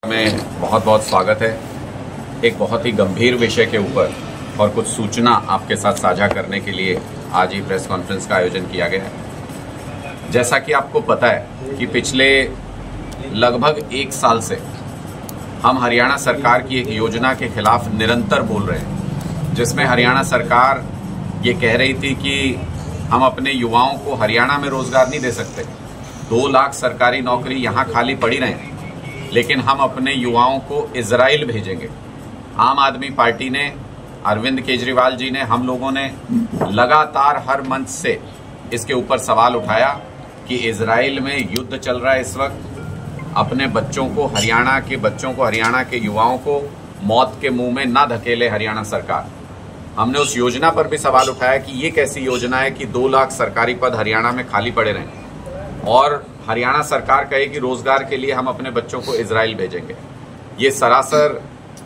में बहुत बहुत स्वागत है। एक बहुत ही गंभीर विषय के ऊपर और कुछ सूचना आपके साथ साझा करने के लिए आज ही प्रेस कॉन्फ्रेंस का आयोजन किया गया है। जैसा कि आपको पता है कि पिछले लगभग 1 साल से हम हरियाणा सरकार की एक योजना के खिलाफ निरंतर बोल रहे हैं, जिसमें हरियाणा सरकार ये कह रही थी कि हम अपने युवाओं को हरियाणा में रोजगार नहीं दे सकते। 2 लाख सरकारी नौकरी यहाँ खाली पड़ी रहें, लेकिन हम अपने युवाओं को इजराइल भेजेंगे। आम आदमी पार्टी ने, अरविंद केजरीवाल जी ने, हम लोगों ने लगातार हर मंच से इसके ऊपर सवाल उठाया कि इजराइल में युद्ध चल रहा है इस वक्त। अपने बच्चों को, हरियाणा के बच्चों को, हरियाणा के युवाओं को मौत के मुंह में ना धकेले हरियाणा सरकार। हमने उस योजना पर भी सवाल उठाया कि ये कैसी योजना है कि 2 लाख सरकारी पद हरियाणा में खाली पड़े रहें और हरियाणा सरकार कहे कि रोजगार के लिए हम अपने बच्चों को इजराइल भेजेंगे। ये सरासर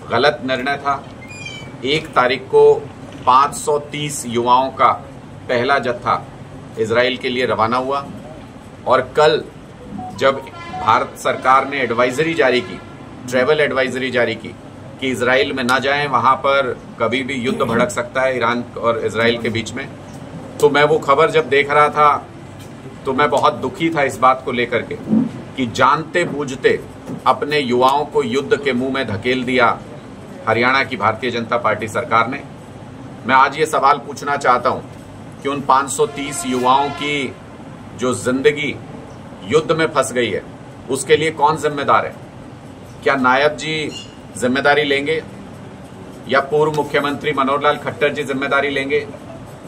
गलत निर्णय था। 1 तारीख को 530 युवाओं का पहला जत्था इजराइल के लिए रवाना हुआ और कल जब भारत सरकार ने एडवाइजरी जारी की, ट्रैवल एडवाइजरी जारी की कि इजराइल में ना जाएं, वहां पर कभी भी युद्ध भड़क सकता है ईरान और इजराइल के बीच में, तो मैं वो खबर जब देख रहा था तो मैं बहुत दुखी था इस बात को लेकर के कि जानते बूझते अपने युवाओं को युद्ध के मुंह में धकेल दिया हरियाणा की भारतीय जनता पार्टी सरकार ने। मैं आज ये सवाल पूछना चाहता हूं कि उन 530 युवाओं की जो जिंदगी युद्ध में फंस गई है, उसके लिए कौन जिम्मेदार है? क्या नायब जी जिम्मेदारी लेंगे या पूर्व मुख्यमंत्री मनोहर लाल खट्टर जी जिम्मेदारी लेंगे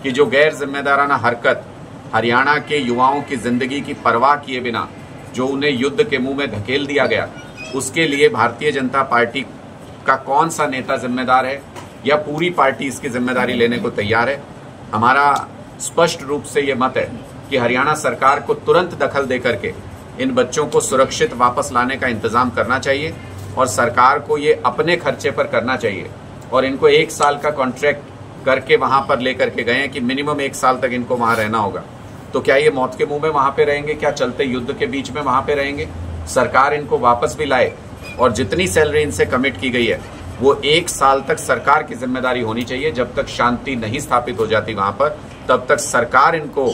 कि जो गैर जिम्मेदाराना हरकत हरियाणा के युवाओं की जिंदगी की परवाह किए बिना जो उन्हें युद्ध के मुंह में धकेल दिया गया, उसके लिए भारतीय जनता पार्टी का कौन सा नेता जिम्मेदार है या पूरी पार्टी इसकी जिम्मेदारी लेने को तैयार है? हमारा स्पष्ट रूप से ये मत है कि हरियाणा सरकार को तुरंत दखल देकर के इन बच्चों को सुरक्षित वापस लाने का इंतजाम करना चाहिए और सरकार को ये अपने खर्चे पर करना चाहिए। और इनको 1 साल का कॉन्ट्रैक्ट करके वहां पर लेकर के गए कि मिनिमम 1 साल तक इनको वहां रहना होगा। तो क्या ये मौत के मुंह में वहां पे रहेंगे? क्या चलते युद्ध के बीच में वहां पे रहेंगे? सरकार इनको वापस भी लाए और जितनी सैलरी इनसे कमिट की गई है वो 1 साल तक सरकार की जिम्मेदारी होनी चाहिए। जब तक शांति नहीं स्थापित हो जाती वहां पर, तब तक सरकार इनको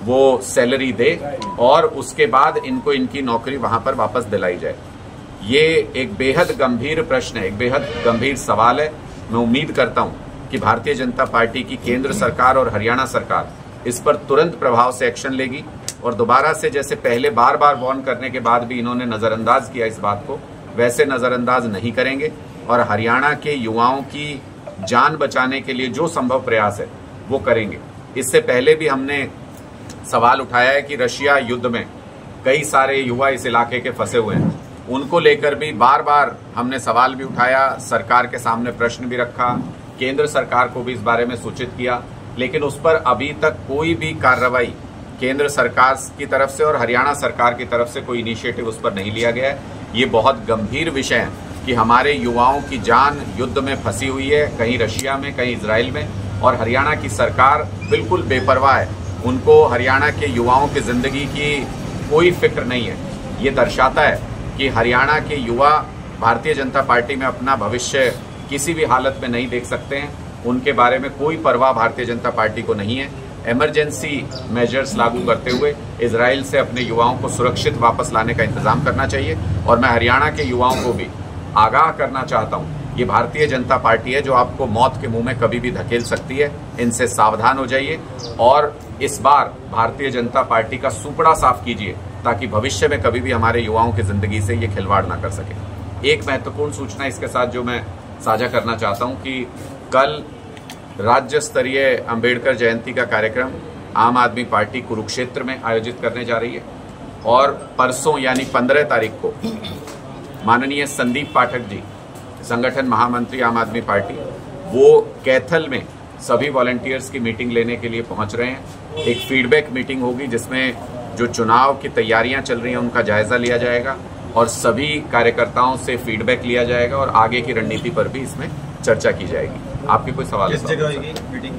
वो सैलरी दे और उसके बाद इनको इनकी नौकरी वहां पर वापस दिलाई जाए। ये एक बेहद गंभीर प्रश्न है, एक बेहद गंभीर सवाल है। मैं उम्मीद करता हूं कि भारतीय जनता पार्टी की केंद्र सरकार और हरियाणा सरकार इस पर तुरंत प्रभाव से एक्शन लेगी और दोबारा से, जैसे पहले बार बार वार्न करने के बाद भी इन्होंने नजरअंदाज किया इस बात को, वैसे नजरअंदाज नहीं करेंगे और हरियाणा के युवाओं की जान बचाने के लिए जो संभव प्रयास है वो करेंगे। इससे पहले भी हमने सवाल उठाया है कि रशिया युद्ध में कई सारे युवा इस इलाके के फंसे हुए हैं, उनको लेकर भी बार बार हमने सवाल भी उठाया, सरकार के सामने प्रश्न भी रखा, केंद्र सरकार को भी इस बारे में सूचित किया, लेकिन उस पर अभी तक कोई भी कार्रवाई केंद्र सरकार की तरफ से और हरियाणा सरकार की तरफ से कोई इनिशिएटिव उस पर नहीं लिया गया है। ये बहुत गंभीर विषय है कि हमारे युवाओं की जान युद्ध में फंसी हुई है, कहीं रशिया में, कहीं इजराइल में, और हरियाणा की सरकार बिल्कुल बेपरवाह है। उनको हरियाणा के युवाओं की जिंदगी की कोई फिक्र नहीं है। ये दर्शाता है कि हरियाणा के युवा भारतीय जनता पार्टी में अपना भविष्य किसी भी हालत में नहीं देख सकते हैं। उनके बारे में कोई परवाह भारतीय जनता पार्टी को नहीं है। इमरजेंसी मेजर्स लागू करते हुए इजराइल से अपने युवाओं को सुरक्षित वापस लाने का इंतजाम करना चाहिए। और मैं हरियाणा के युवाओं को भी आगाह करना चाहता हूं, ये भारतीय जनता पार्टी है जो आपको मौत के मुंह में कभी भी धकेल सकती है। इनसे सावधान हो जाइए और इस बार भारतीय जनता पार्टी का सुपड़ा साफ कीजिए ताकि भविष्य में कभी भी हमारे युवाओं की जिंदगी से ये खिलवाड़ ना कर सके। एक महत्वपूर्ण सूचना इसके साथ जो मैं साझा करना चाहता हूं कि कल राज्य स्तरीय अंबेडकर जयंती का कार्यक्रम आम आदमी पार्टी कुरुक्षेत्र में आयोजित करने जा रही है और परसों यानी 15 तारीख को माननीय संदीप पाठक जी, संगठन महामंत्री आम आदमी पार्टी, वो कैथल में सभी वॉलंटियर्स की मीटिंग लेने के लिए पहुंच रहे हैं। एक फीडबैक मीटिंग होगी जिसमें जो चुनाव की तैयारियां चल रही हैं उनका जायजा लिया जाएगा और सभी कार्यकर्ताओं से फीडबैक लिया जाएगा और आगे की रणनीति पर भी इसमें चर्चा की जाएगी। आपके कोई सवाल? किस जगह होगी मीटिंग?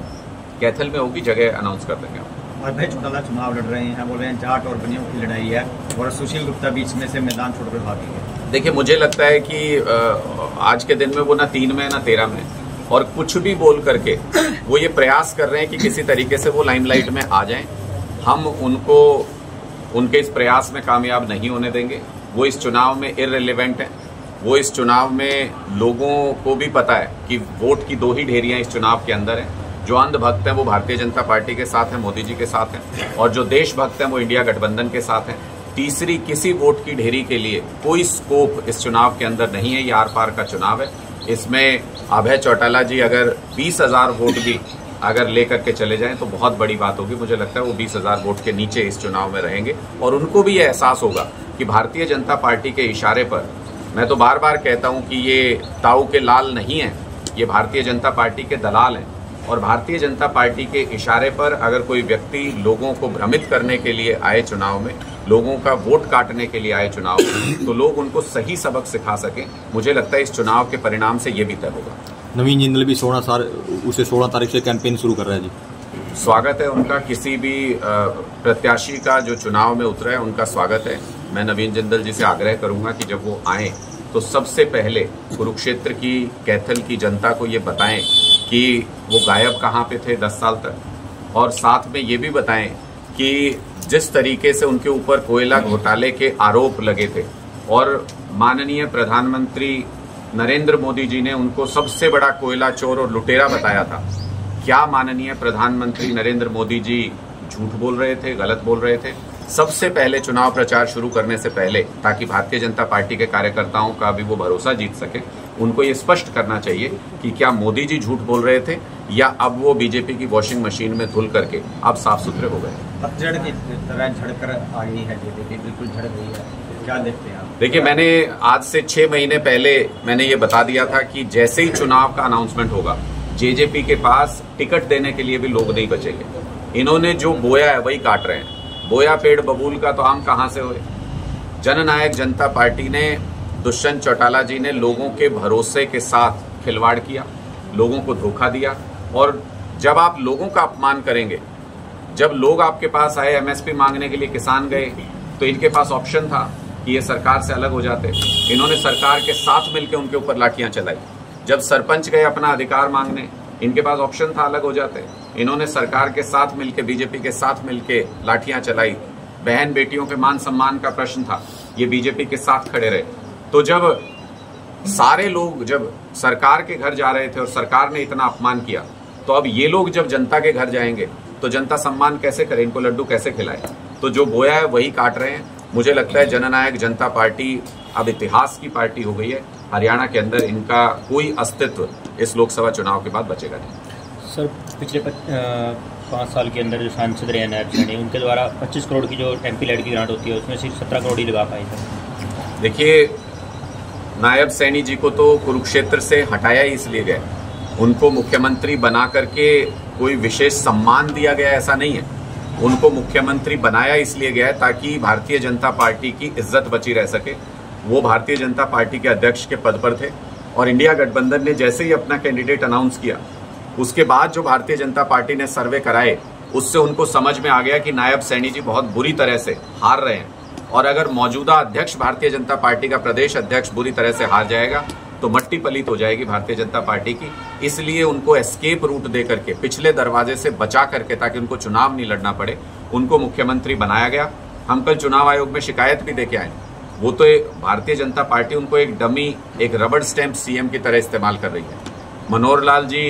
कैथल में होगी, जगह अनाउंस कर देंगे। और भाई चौटाला चुनाव लड़ रहे हैं, बोल रहे हैं जाट और बनियों की लड़ाई है और सुशील गुप्ता बीच में से मैदान छोड़कर भाग गए। देखिए, मुझे लगता है कि आज के दिन में वो ना 3 में ना 13 में और कुछ भी बोल करके वो ये प्रयास कर रहे हैं कि किसी तरीके से वो लाइमलाइट में आ जाएं। हम उनको उनके इस प्रयास में कामयाब नहीं होने देंगे। वो इस चुनाव में इररिलेवेंट हैं। वो इस चुनाव में लोगों को भी पता है कि वोट की 2 ही ढेरियां इस चुनाव के अंदर हैं। जो अंधभक्त हैं वो भारतीय जनता पार्टी के साथ हैं, मोदी जी के साथ हैं, और जो देशभक्त हैं वो इंडिया गठबंधन के साथ हैं। तीसरी किसी वोट की ढेरी के लिए कोई स्कोप इस चुनाव के अंदर नहीं है। ये आर पार का चुनाव है। इसमें अभय चौटाला जी अगर 20,000 वोट भी अगर लेकर के चले जाएं तो बहुत बड़ी बात होगी। मुझे लगता है वो 20,000 वोट के नीचे इस चुनाव में रहेंगे और उनको भी ये एहसास होगा कि भारतीय जनता पार्टी के इशारे पर, मैं तो बार बार कहता हूं कि ये ताऊ के लाल नहीं है, ये भारतीय जनता पार्टी के दलाल हैं। और भारतीय जनता पार्टी के इशारे पर अगर कोई व्यक्ति लोगों को भ्रमित करने के लिए आए चुनाव में, लोगों का वोट काटने के लिए आए चुनाव में, तो लोग उनको सही सबक सिखा सकें। मुझे लगता है इस चुनाव के परिणाम से ये भी तय होगा। नवीन जिंदल भी 16 तारीख से कैंपेन शुरू कर रहे हैं जी। स्वागत है उनका। किसी भी प्रत्याशी का जो चुनाव में उतरा है उनका स्वागत है। मैं नवीन जिंदल जी से आग्रह करूंगा कि जब वो आए तो सबसे पहले कुरुक्षेत्र की, कैथल की जनता को ये बताएं कि वो गायब कहाँ पे थे 10 साल तक, और साथ में ये भी बताएं कि जिस तरीके से उनके ऊपर कोयला घोटाले के आरोप लगे थे और माननीय प्रधानमंत्री नरेंद्र मोदी जी ने उनको सबसे बड़ा कोयला चोर और लुटेरा बताया था, क्या माननीय प्रधानमंत्री नरेंद्र मोदी जी झूठ बोल रहे थे, गलत बोल रहे थे? सबसे पहले चुनाव प्रचार शुरू करने से पहले, ताकि भारतीय जनता पार्टी के कार्यकर्ताओं का भी वो भरोसा जीत सके, उनको ये स्पष्ट करना चाहिए कि क्या मोदी जी झूठ बोल रहे थे या अब वो बीजेपी की वॉशिंग मशीन में धुल करके अब साफ सुथरे हो गए। पतझड़ की तरह झड़कर आ गई है बीजेपी, बिल्कुल झड़ गई है, क्या देखते हैं आप? देखिए, मैंने आज से 6 महीने पहले मैंने ये बता दिया था कि जैसे ही चुनाव का अनाउंसमेंट होगा, जेजेपी के पास टिकट देने के लिए भी लोग नहीं बचेंगे। इन्होंने जो बोया है वही काट रहे हैं। बोया पेड़ बबूल का तो आम कहां से हुए? जननायक जनता पार्टी ने, दुष्यंत चौटाला जी ने लोगों के भरोसे के साथ खिलवाड़ किया, लोगों को धोखा दिया। और जब आप लोगों का अपमान करेंगे, जब लोग आपके पास आए एमएसपी मांगने के लिए, किसान गए, तो इनके पास ऑप्शन था कि ये सरकार से अलग हो जाते। इन्होंने सरकार के साथ मिलकर उनके ऊपर लाठियां चलाई। जब सरपंच गए अपना अधिकार मांगने, इनके पास ऑप्शन था अलग हो जाते। इन्होंने सरकार के साथ मिलकर, बीजेपी के साथ मिलकर लाठियां चलाई। बहन बेटियों के मान सम्मान का प्रश्न था, ये बीजेपी के साथ खड़े रहे। तो जब सारे लोग जब सरकार के घर जा रहे थे और सरकार ने इतना अपमान किया, तो अब ये लोग जब जनता के घर जाएंगे तो जनता सम्मान कैसे करे, इनको लड्डू कैसे खिलाए? तो जो बोया है वही काट रहे हैं। मुझे लगता है जननायक जनता पार्टी अब इतिहास की पार्टी हो गई है। हरियाणा के अंदर इनका कोई अस्तित्व इस लोकसभा चुनाव के बाद बचेगा नहीं। सर, पिछले 5 साल के अंदर जो सांसद रहे नायब सैनी, उनके द्वारा 25 करोड़ की जो एमपी लैड की ग्रांट होती है उसमें सिर्फ 17 करोड़ ही लगा पाए थे। देखिए, नायब सैनी जी को तो कुरुक्षेत्र से हटाया ही इसलिए गया, उनको मुख्यमंत्री बना करके कोई विशेष सम्मान दिया गया ऐसा नहीं है। उनको मुख्यमंत्री बनाया इसलिए गया है ताकि भारतीय जनता पार्टी की इज्जत बची रह सके। वो भारतीय जनता पार्टी के अध्यक्ष के पद पर थे और इंडिया गठबंधन ने जैसे ही अपना कैंडिडेट अनाउंस किया, उसके बाद जो भारतीय जनता पार्टी ने सर्वे कराए, उससे उनको समझ में आ गया कि नायब सैनी जी बहुत बुरी तरह से हार रहे हैं। और अगर मौजूदा अध्यक्ष भारतीय जनता पार्टी का प्रदेश अध्यक्ष बुरी तरह से हार जाएगा तो मट्टी पलीत हो जाएगी भारतीय जनता पार्टी की। इसलिए उनको एस्केप रूट दे करके, पिछले दरवाजे से बचा करके, ताकि उनको चुनाव नहीं लड़ना पड़े, उनको मुख्यमंत्री बनाया गया। हम कल चुनाव आयोग में शिकायत भी देके आए। वो तो भारतीय जनता पार्टी उनको एक डमी, एक रबड़ स्टैंप सीएम की तरह इस्तेमाल कर रही है। मनोहर लाल जी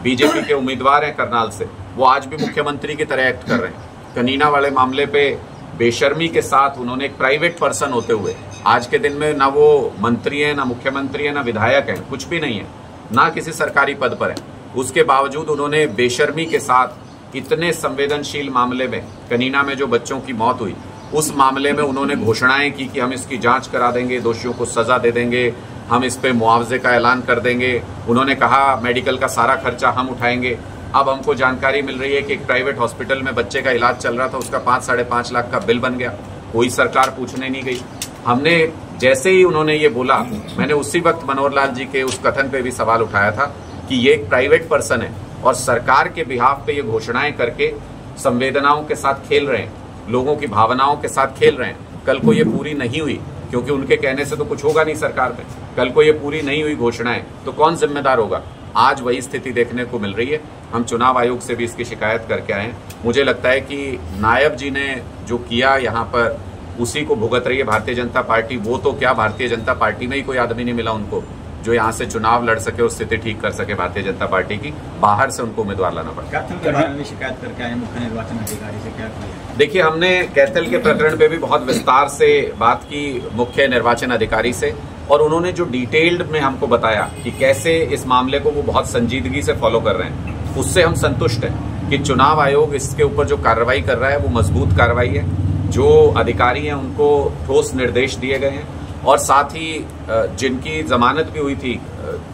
बीजेपी के उम्मीदवार हैं करनाल से, वो आज भी मुख्यमंत्री की तरह एक्ट कर रहे हैं। कनीना वाले मामले पे बेशर्मी के साथ उन्होंने एक प्राइवेट पर्सन होते हुए, आज के दिन में ना वो मंत्री है, ना मुख्यमंत्री है, ना विधायक है, कुछ भी नहीं है, ना किसी सरकारी पद पर है, उसके बावजूद उन्होंने बेशर्मी के साथ इतने संवेदनशील मामले में, कनीना में जो बच्चों की मौत हुई, उस मामले में उन्होंने घोषणाएं की कि हम इसकी जांच करा देंगे, दोषियों को सजा दे देंगे, हम इस पे मुआवजे का ऐलान कर देंगे। उन्होंने कहा मेडिकल का सारा खर्चा हम उठाएंगे। अब हमको जानकारी मिल रही है कि एक प्राइवेट हॉस्पिटल में बच्चे का इलाज चल रहा था, उसका 5-5.5 लाख का बिल बन गया, कोई सरकार पूछने नहीं गई। हमने जैसे ही उन्होंने ये बोला, मैंने उसी वक्त मनोहर लाल जी के उस कथन पे भी सवाल उठाया था कि ये एक प्राइवेट पर्सन है और सरकार के बिहाफ पे ये घोषणाएं करके संवेदनाओं के साथ खेल रहे हैं, लोगों की भावनाओं के साथ खेल रहे हैं। कल को ये पूरी नहीं हुई क्योंकि उनके कहने से तो कुछ होगा नहीं सरकार में। कल को ये पूरी नहीं हुई घोषणाएं तो कौन जिम्मेदार होगा? आज वही स्थिति देखने को मिल रही है। हम चुनाव आयोग से भी इसकी शिकायत करके आए हैं। मुझे लगता है कि नायब जी ने जो किया यहाँ पर उसी को भुगत रही है भारतीय जनता पार्टी। वो तो क्या, भारतीय जनता पार्टी में ही कोई आदमी नहीं मिला उनको जो यहाँ से चुनाव लड़ सके और स्थिति ठीक कर सके भारतीय जनता पार्टी की। बाहर से उनको उम्मीदवार लाना पड़ा। कैथल के बारे में शिकायत करके आए मुख्य निर्वाचन अधिकारी से, क्या किया? देखिए, हमने कैथल के प्रकरण पे भी बहुत विस्तार से बात की मुख्य निर्वाचन अधिकारी से, और उन्होंने जो डिटेल्ड में हमको बताया कि कैसे इस मामले को वो बहुत संजीदगी से फॉलो कर रहे हैं, उससे हम संतुष्ट हैं कि चुनाव आयोग इसके ऊपर जो कार्रवाई कर रहा है वो मजबूत कार्रवाई है। जो अधिकारी हैं उनको ठोस निर्देश दिए गए हैं, और साथ ही जिनकी जमानत भी हुई थी,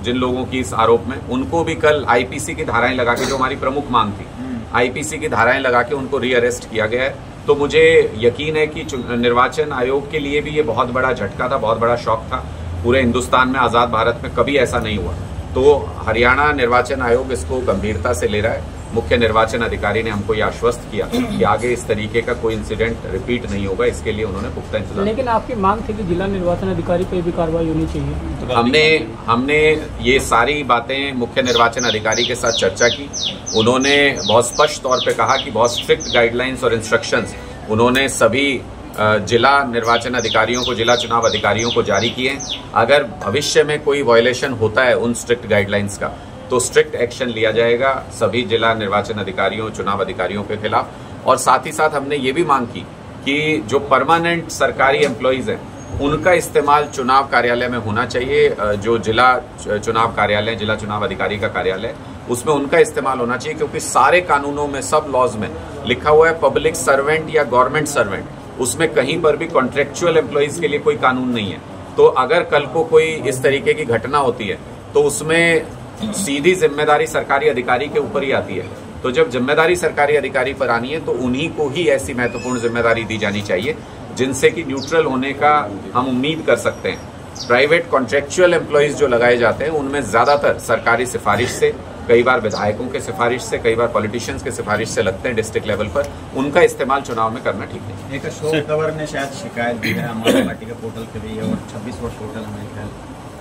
जिन लोगों की इस आरोप में, उनको भी कल आईपीसी की धाराएं लगा के, जो हमारी प्रमुख मांग थी, आईपीसी की धाराएं लगा के उनको रीअरेस्ट किया गया है। तो मुझे यकीन है कि निर्वाचन आयोग के लिए भी ये बहुत बड़ा झटका था, बहुत बड़ा शॉक था। पूरे हिंदुस्तान में, आजाद भारत में कभी ऐसा नहीं हुआ। तो हरियाणा निर्वाचन आयोग इसको गंभीरता से ले रहा है। मुख्य निर्वाचन अधिकारी ने हमको ये आश्वस्त किया कि आगे इस तरीके का कोई इंसिडेंट रिपीट नहीं होगा, इसके लिए उन्होंने पुख्ता इंतजाम। लेकिन आपकी मांग थी कि जिला निर्वाचन अधिकारी पे भी कार्रवाई होनी चाहिए। हमने ये सारी बातें मुख्य निर्वाचन अधिकारी के साथ चर्चा की। उन्होंने बहुत स्पष्ट तौर पे कहा कि बहुत स्ट्रिक्ट गाइडलाइंस और इंस्ट्रक्शंस उन्होंने सभी जिला निर्वाचन अधिकारियों को, जिला चुनाव अधिकारियों को जारी किए। अगर भविष्य में कोई वायलेशन होता है उन स्ट्रिक्ट गाइडलाइंस का, तो स्ट्रिक्ट एक्शन लिया जाएगा सभी जिला निर्वाचन अधिकारियों, चुनाव अधिकारियों के खिलाफ। और साथ ही साथ हमने ये भी मांग की कि जो परमानेंट सरकारी एम्प्लॉइज हैं उनका इस्तेमाल चुनाव कार्यालय में होना चाहिए। जो जिला चुनाव कार्यालय, जिला चुनाव अधिकारी का कार्यालय, उसमें उनका इस्तेमाल होना चाहिए, क्योंकि सारे कानूनों में, सब लॉज में लिखा हुआ है पब्लिक सर्वेंट या गवर्नमेंट सर्वेंट। उसमें कहीं पर भी कॉन्ट्रेक्चुअल एम्प्लॉइज के लिए कोई कानून नहीं है। तो अगर कल को कोई इस तरीके की घटना होती है तो उसमें सीधी जिम्मेदारी सरकारी अधिकारी के ऊपर ही आती है। तो जब जिम्मेदारी सरकारी अधिकारी पर आनी है तो उन्हीं को ही ऐसी महत्वपूर्ण जिम्मेदारी दी जानी चाहिए जिनसे कि न्यूट्रल होने का हम उम्मीद कर सकते हैं। प्राइवेट कॉन्ट्रेक्चुअल एम्प्लॉइज जो लगाए जाते हैं उनमें ज्यादातर सरकारी सिफारिश से, कई बार विधायकों के सिफारिश से, कई बार पॉलिटिशियंस के सिफारिश से लगते हैं डिस्ट्रिक्ट लेवल पर। उनका इस्तेमाल चुनाव में करना ठीक नहीं। एक अशोक तंवर ने शायद शिकायत दी है हमारी पार्टी के पोर्टल पे भी, और 26 वोट पोर्टल हमें,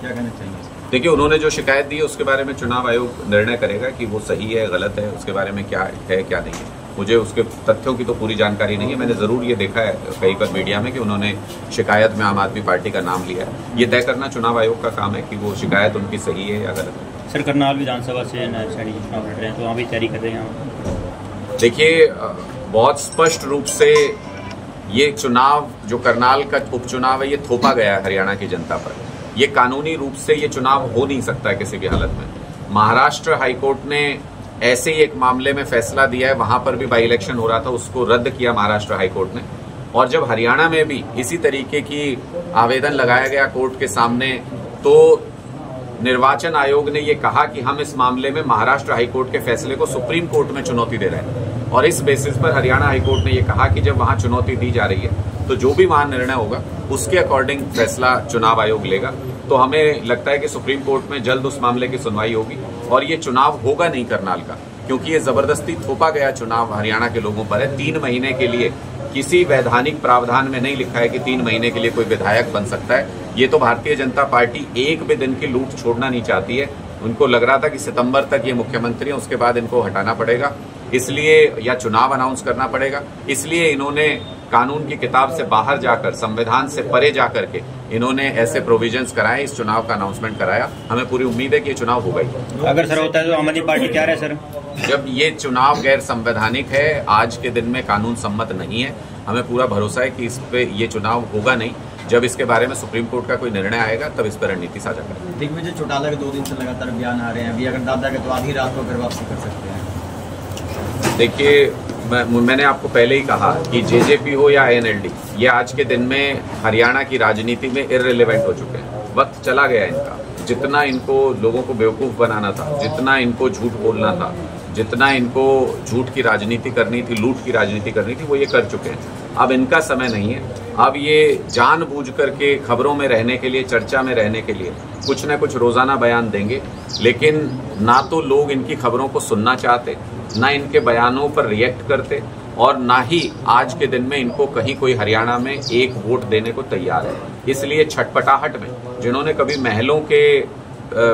क्या कहना चाहिए? देखिए, उन्होंने जो शिकायत दी है उसके बारे में चुनाव आयोग निर्णय करेगा कि वो सही है, गलत है, उसके बारे में क्या है क्या नहीं है। मुझे उसके तथ्यों की तो पूरी जानकारी नहीं है। मैंने जरूर ये देखा है कई बार मीडिया में कि उन्होंने शिकायत में आम आदमी पार्टी का नाम लिया है। ये तय करना चुनाव आयोग का काम है कि वो शिकायत उनकी सही है या गलत है। सर, करनाल विधानसभा से चुनाव लड़ रहे हैं, तो वहाँ भी तैयारी कर रहे हैं। देखिए, बहुत स्पष्ट रूप से ये चुनाव, जो करनाल का उपचुनाव है, ये थोपा गया है हरियाणा की जनता पर। ये कानूनी रूप से ये चुनाव हो नहीं सकता है किसी भी हालत में। महाराष्ट्र हाईकोर्ट ने ऐसे ही एक मामले में फैसला दिया है, वहां पर भी बाई इलेक्शन हो रहा था, उसको रद्द किया महाराष्ट्र हाईकोर्ट ने। और जब हरियाणा में भी इसी तरीके की आवेदन लगाया गया कोर्ट के सामने, तो निर्वाचन आयोग ने ये कहा कि हम इस मामले में महाराष्ट्र हाईकोर्ट के फैसले को सुप्रीम कोर्ट में चुनौती दे रहे हैं। और इस बेसिस पर हरियाणा हाईकोर्ट ने ये कहा कि जब वहां चुनौती दी जा रही है तो जो भी वहां निर्णय होगा उसके अकॉर्डिंग फैसला चुनाव आयोग लेगा। तो हमें लगता है कि सुप्रीम कोर्ट में जल्द उस मामले की सुनवाई होगी और ये चुनाव होगा नहीं करनाल का, क्योंकि ये जबरदस्ती थोपा गया चुनाव हरियाणा के लोगों पर है। 3 महीने के लिए किसी वैधानिक प्रावधान में नहीं लिखा है कि 3 महीने के लिए कोई विधायक बन सकता है। ये तो भारतीय जनता पार्टी एक भी दिन की लूट छोड़ना नहीं चाहती है। उनको लग रहा था कि सितंबर तक ये मुख्यमंत्री हैं, उसके बाद इनको हटाना पड़ेगा, इसलिए या चुनाव अनाउंस करना पड़ेगा। इसलिए इन्होंने कानून की किताब से बाहर जाकर, संविधान से परे जाकर के इन्होंने ऐसे प्रोविजंस कराए, इस चुनाव का अनाउंसमेंट कराया। हमें पूरी उम्मीद है कि ये चुनाव होगा ही। अगर सर होता है तो आम आदमी पार्टी क्या है सर? जब ये चुनाव गैर संवैधानिक है, आज के दिन में कानून सम्मत नहीं है, हमें पूरा भरोसा है कि इस पे ये चुनाव होगा नहीं। जब इसके बारे में सुप्रीम कोर्ट का कोई निर्णय आएगा तब इस पर रणनीति साझा करेंगे। दिग्विजय चौटाला के 2 दिन से लगातार बयान आ रहे हैं, अभी अगर दादा के तो आधी रात को फिर वापसी कर सकते हैं। देखिए, मैंने आपको पहले ही कहा कि जेजेपी हो या एनएलडी, ये आज के दिन में हरियाणा की राजनीति में इररिलेवेंट हो चुके हैं। वक्त चला गया इनका। जितना इनको लोगों को बेवकूफ बनाना था, जितना इनको झूठ बोलना था, जितना इनको झूठ की राजनीति करनी थी, लूट की राजनीति करनी थी, वो ये कर चुके हैं। अब इनका समय नहीं है। अब ये जानबूझ करके खबरों में रहने के लिए, चर्चा में रहने के लिए कुछ न कुछ रोजाना बयान देंगे, लेकिन ना तो लोग इनकी खबरों को सुनना चाहते, ना इनके बयानों पर रिएक्ट करते, और ना ही आज के दिन में इनको कहीं कोई हरियाणा में एक वोट देने को तैयार है। इसलिए छटपटाहट में जिन्होंने कभी महलों के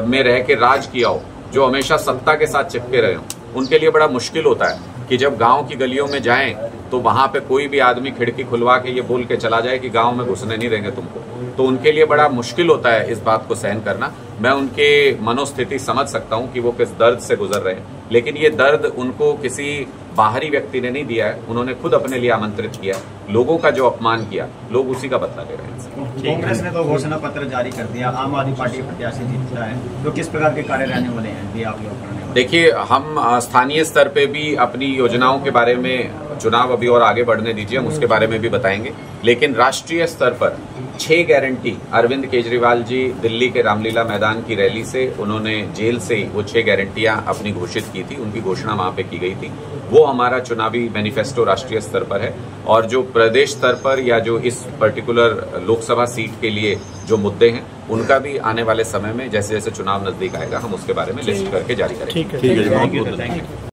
में रह के राज किया हो, जो हमेशा सत्ता के साथ चिपके रहे हो, उनके लिए बड़ा मुश्किल होता है कि जब गांव की गलियों में जाएं तो वहां पे कोई भी आदमी खिड़की खुलवा के ये बोल के चला जाए कि गांव में घुसने नहीं देंगे तुमको, तो उनके लिए बड़ा मुश्किल होता है इस बात को सहन करना। मैं उनके मनोस्थिति समझ सकता हूं कि वो किस दर्द से गुजर रहे हैं, लेकिन ये दर्द उनको किसी बाहरी व्यक्ति ने नहीं दिया है, उन्होंने खुद अपने लिए आमंत्रित किया। लोगों का जो अपमान किया, लोग उसी का बदला ले रहे हैं। कांग्रेस ने तो घोषणा पत्र जारी कर दिया, आम आदमी पार्टी प्रत्याशी जीतता है, तो किस प्रकार के कार्य रहने वाले हैं ये आप लोग करने वाले? देखिए, हम स्थानीय स्तर पे भी अपनी योजनाओं के बारे में, चुनाव अभी और आगे बढ़ने दीजिए, हम उसके बारे में भी बताएंगे, लेकिन राष्ट्रीय स्तर पर 6 गारंटी अरविंद केजरीवाल जी दिल्ली के रामलीला मैदान की रैली से, उन्होंने जेल से ही वो 6 गारंटियां अपनी घोषित की थी, उनकी घोषणा वहां पे की गई थी। वो हमारा चुनावी मैनिफेस्टो राष्ट्रीय स्तर पर है, और जो प्रदेश स्तर पर या जो इस पर्टिकुलर लोकसभा सीट के लिए जो मुद्दे हैं, उनका भी आने वाले समय में जैसे जैसे चुनाव नजदीक आएगा हम उसके बारे में लिस्ट करके जारी करेंगे। ठीक है।